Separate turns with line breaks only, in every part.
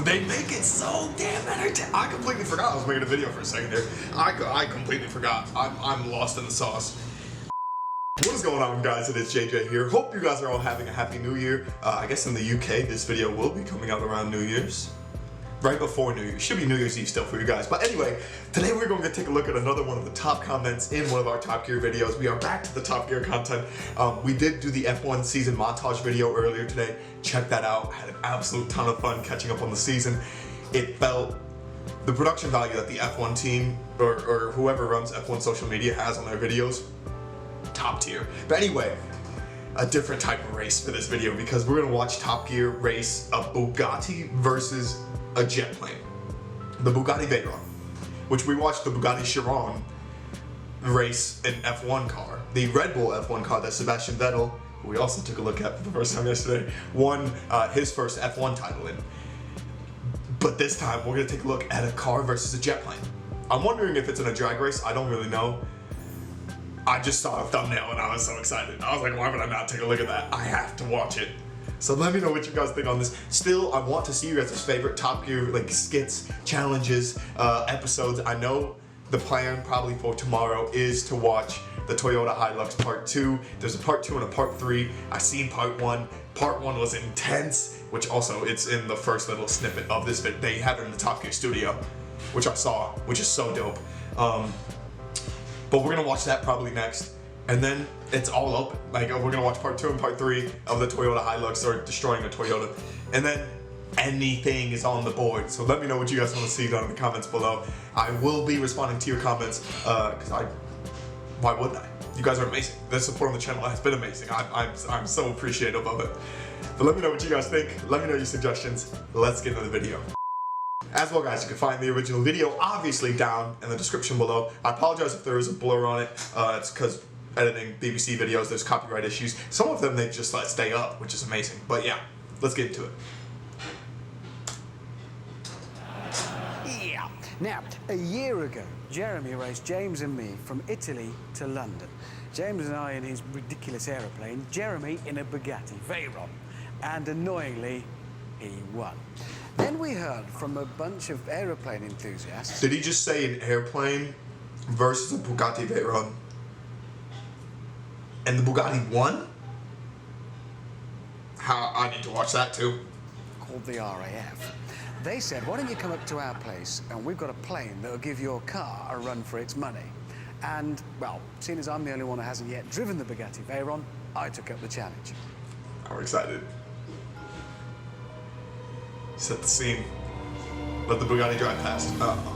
They make it so damn entertaining. I completely forgot I was making a video for a second there. I completely forgot. I'm lost in the sauce. What is going on, guys? It is JJ here. Hope you guys are all having a happy new year. I guess in the UK this video will be coming out around New Year's. Right before New Year's. Should be New Year's Eve still for you guys. But anyway, today we're going to take a look at another one of the top comments in one of our Top Gear videos. We are back to the Top Gear content. We did do the F1 season montage video earlier today. Check that out. Had an absolute ton of fun catching up on the season. It felt the production value that the F1 team or whoever runs F1 social media has on their videos, top tier. But anyway, a different type of race for this video because we're gonna watch Top Gear race a Bugatti versus a jet plane. The Bugatti Veyron, which we watched the Bugatti Chiron race an F1 car. The Red Bull F1 car that Sebastian Vettel, who we also took a look at for the first time yesterday, won his first F1 title in. But this time we're gonna take a look at a car versus a jet plane. I'm wondering if it's in a drag race. I don't really know. I just saw a thumbnail and I was so excited. I was like, why would I not take a look at that? I have to watch it. So let me know what you guys think on this. Still, I want to see you guys' favorite Top Gear like skits, challenges, episodes. I know the plan probably for tomorrow is to watch the Toyota Hilux Part 2. There's a Part 2 and a Part 3. I seen Part 1. Part 1 was intense, which also it's in the first little snippet of this video. They have it in the Top Gear studio, which I saw, which is so dope. But we're gonna watch that probably next. And then it's all open. Like we're gonna watch Part 2 and Part 3 of the Toyota Hilux or destroying a Toyota. And then anything is on the board. So let me know what you guys want to see down in the comments below. I will be responding to your comments, because why wouldn't I? You guys are amazing. The support on the channel has been amazing. I'm so appreciative of it. But let me know what you guys think. Let me know your suggestions. Let's get into the video. As well, guys, you can find the original video obviously down in the description below. I apologize if there is a blur on it. It's because editing BBC videos, there's copyright issues. Some of them they just let stay up, which is amazing. But yeah, let's get into it.
Yeah. Now, a year ago, Jeremy raced James and me from Italy to London. James and I in his ridiculous aeroplane, Jeremy in a Bugatti Veyron. And annoyingly, he won. Then we heard from a bunch of aeroplane enthusiasts.
Did he just say an airplane versus a Bugatti Veyron? And the Bugatti won? I need to watch that too.
Called the RAF. They said, why don't you come up to our place and we've got a plane that'll give your car a run for its money. And, well, seeing as I'm the only one who hasn't yet driven the Bugatti Veyron, I took up the challenge.
I'm excited. Set the scene. Let the Bugatti drive past. Uh-oh.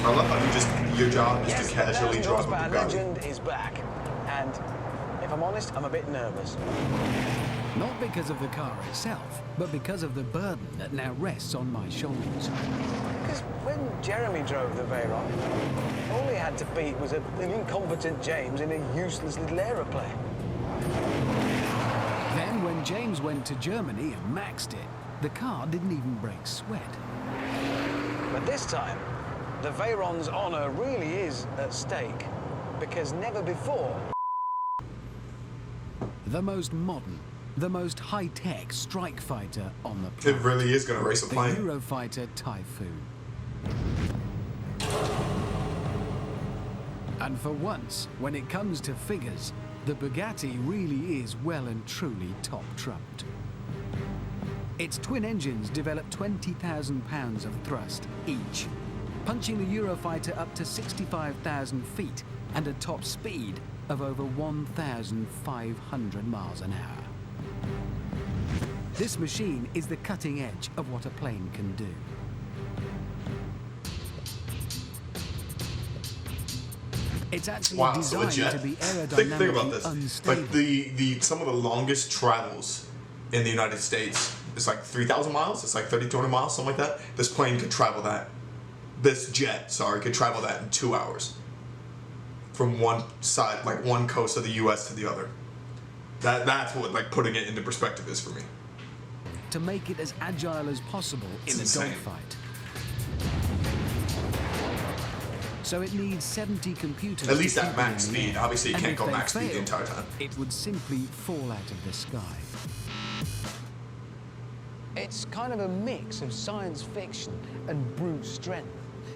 I love how you just, your job is to casually drive a Bugatti.
Legend is back, and if I'm honest, I'm a bit nervous.
Not because of the car itself, but because of the burden that now rests on my shoulders.
Because when Jeremy drove the Veyron, all he had to beat was an incompetent James in a useless little aeroplane.
Then when James went to Germany and maxed it, the car didn't even break sweat.
But this time, the Veyron's honour really is at stake, because never before.
The most modern, the most high-tech strike fighter on the planet.
It really is going to race a plane.
The Eurofighter Typhoon. And for once, when it comes to figures, the Bugatti really is well and truly top-trumped. Its twin engines develop 20,000 pounds of thrust each, punching the Eurofighter up to 65,000 feet and a top speed of over 1,500 miles an hour. This machine is the cutting edge of what a plane can do. It's actually designed to be aerodynamically
think about this.
unstable.
Like some of the longest travels in the United States is like 3,000 miles. It's like 3,200 miles, something like that. This plane could travel that. This jet, sorry, could travel that in 2 hours. From one side, like one coast of the U.S. to the other. That's what like putting it into perspective is for me.
To make it as agile as possible in a dogfight. so it needs 70 computers.
At least
to
at
keep it
max
in the
speed.
air.
Obviously, you
And
can't
if
go
they
max speed the
fail,
entire time.
It would simply fall out of the sky.
It's kind of a mix of science fiction and brute strength.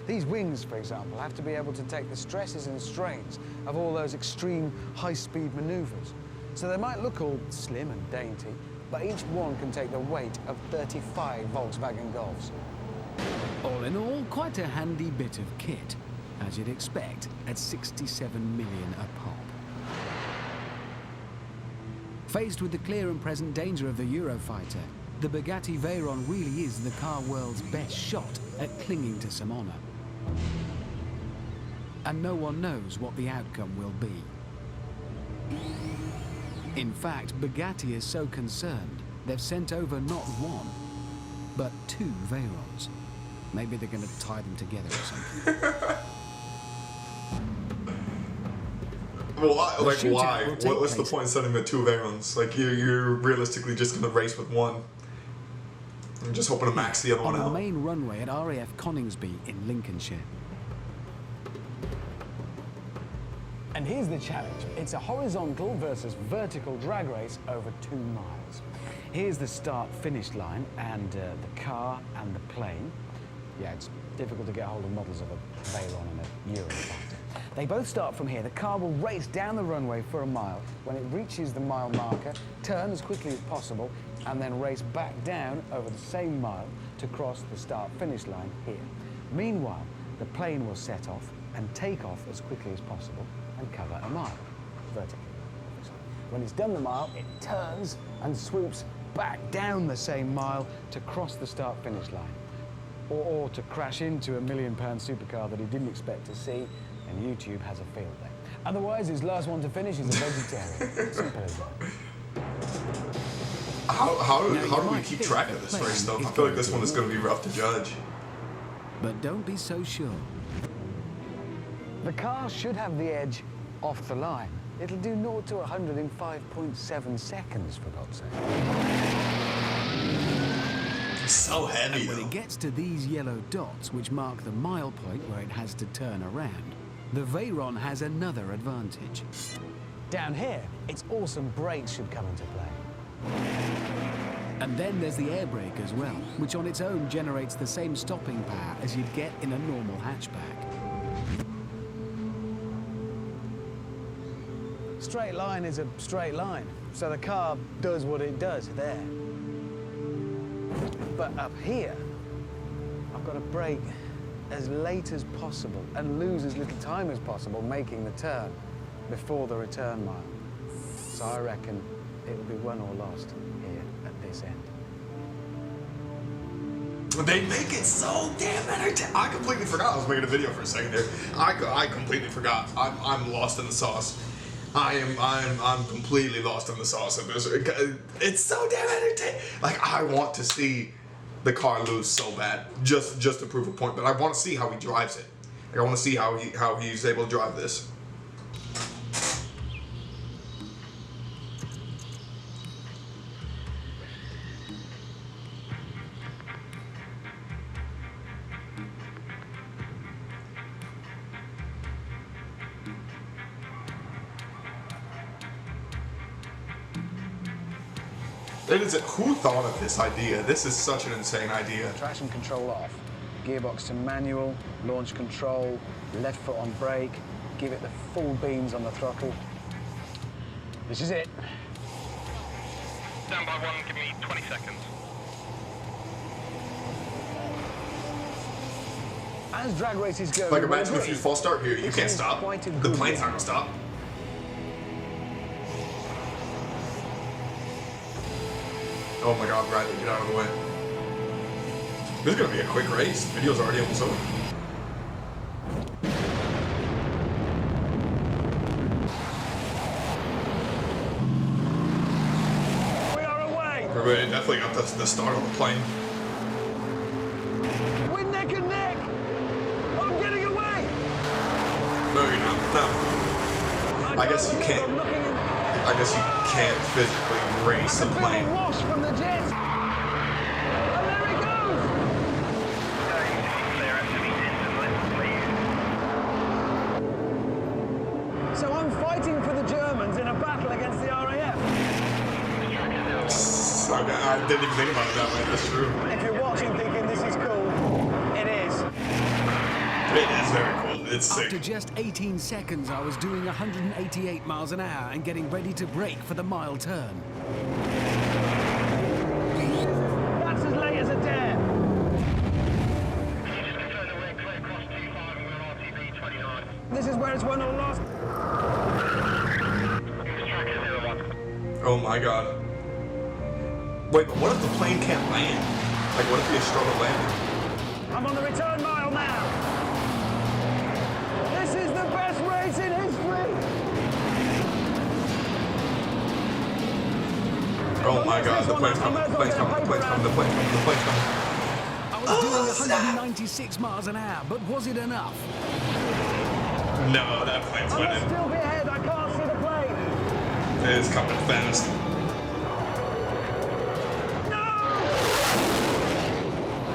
These wings, for example, have to be able to take the stresses and strains of all those extreme high-speed maneuvers. So they might look all slim and dainty, but each one can take the weight of 35 Volkswagen Golfs.
All in all, quite a handy bit of kit, as you'd expect at 67 million a pop. Faced with the clear and present danger of the Eurofighter, the Bugatti Veyron really is the car world's best shot at clinging to some honour. And no one knows what the outcome will be. In fact, Bugatti is so concerned, they've sent over not one, but 2 Veyrons. Maybe they're going to tie them together or something.
Well, like,
shootout
why?
will take
What's the
place-
point in sending the 2 Veyrons? Like, you're realistically just gonna race with one. I'm just hoping to max the other
On
one
the
out.
main runway at RAF Coningsby in Lincolnshire.
And here's the challenge. It's a horizontal versus vertical drag race over 2 miles.
Here's the start-finish line and the car and the plane.
Yeah, it's difficult to get hold of models of a Veyron and a Eurofighter. They both start from here. The car will race down the runway for a mile. When it reaches the mile marker, turn as quickly as possible, and then race back down over the same mile to cross the start-finish line here. Meanwhile, the plane will set off and take off as quickly as possible and cover a mile, vertically, obviously. When it's done the mile, it turns and swoops back down the same mile to cross the start-finish line. Or to crash into a £1 million supercar that he didn't expect to see, and YouTube has a field day. Otherwise, his last one to finish is a vegetarian. Simple as that.
How
Now,
do
you
we
might
keep
think
track
the
of this
plane
race, though? I
is
feel like
going
this
to
one is
work.
going to be rough to judge.
But don't be so sure.
The car should have the edge off the line. It'll do 0 to 100 in 5.7 seconds, for God's sake.
It's so heavy,
And when
though.
it gets to these yellow dots, which mark the mile point where it has to turn around, the Veyron has another advantage.
Down here, its awesome brakes should come into play.
And then there's the air brake as well, which on its own generates the same stopping power as you'd get in a normal hatchback.
Straight line is a straight line, so the car does what it does there. But up here, I've got to brake as late as possible and lose as little time as possible making the turn before the return mile. So I reckon it'll be won or lost here at this end.
They make it so damn entertaining. I completely forgot I was making a video for a second there. I completely forgot. I'm lost in the sauce. I'm completely lost in the sauce of this. It's so damn entertaining. Like, I want to see the car lose so bad, just to prove a point. But I want to see how he drives it. Like, I want to see how he's able to drive this. Who thought of this idea? This is such an insane idea.
Traction control off, gearbox to manual, launch control, left foot on brake, give it the full beans on the throttle. This is it.
Stand by 1, give me 20 seconds.
As drag races go,
Like,
you will
imagine if
agree,
you false start here, you
this
can't
is
stop.
quite a
The
good
plane's not
one.
gonna stop. Oh my God, Bradley, get out of the way. This is gonna be a quick race. The video's already almost over.
We are away!
Everybody definitely got the start on the plane.
We're neck and neck! I'm getting away!
No, you're not. No. I guess you can't.
I'm looking in.
I guess you can't physically race a
I feel
plane.
a wash from the jets! And there he goes!
Clear SME and left, please.
Yes, I didn't even think about it that way. That's true.
If you're watching thinking this is cool, it is.
It is very cool. It's sick.
After just 18 seconds, I was doing 188 miles an hour and getting ready to brake for the mile turn.
That's as late as a dare. This is where it's won or lost.
Oh my god. Wait, but what if the plane can't land? Like, what if you struggle landing?
I'm on the return mile now. This is the best race in history.
Oh my god, the plane's coming, the plane's coming, the plane's coming, the plane's coming, the plane's coming.
I was doing 196 miles an hour, but was it enough?
No, that plane's
I must
winning.
still be ahead. I can't see the plane.
It's coming fast.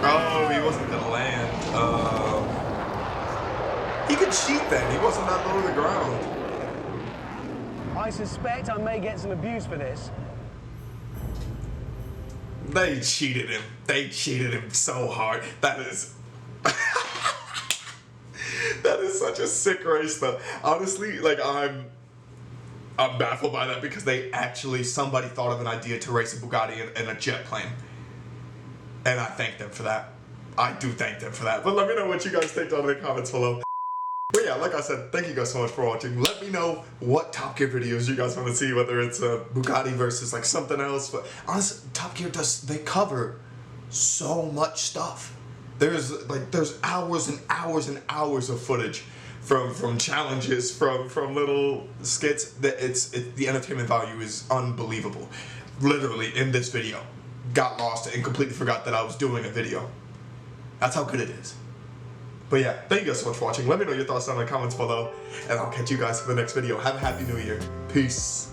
Oh, he wasn't gonna land. He could cheat then. He wasn't that low to the ground.
I suspect I may get some abuse for this.
They cheated him. They cheated him so hard. That is... that is such a sick race, though. Honestly, like, I'm baffled by that because somebody thought of an idea to race a Bugatti in a jet plane. And I thank them for that. I do thank them for that. But let me know what you guys think down in the comments below. But yeah, like I said, thank you guys so much for watching. Let me know what Top Gear videos you guys want to see, whether it's a Bugatti versus like something else. But honestly, Top Gear they cover so much stuff. There's hours and hours and hours of footage from challenges, from little skits. That the entertainment value is unbelievable. Literally in this video, got lost and completely forgot that I was doing a video. That's how good it is. But yeah, thank you guys so much for watching. Let me know your thoughts down in the comments below, and I'll catch you guys for the next video. Have a happy new year. Peace.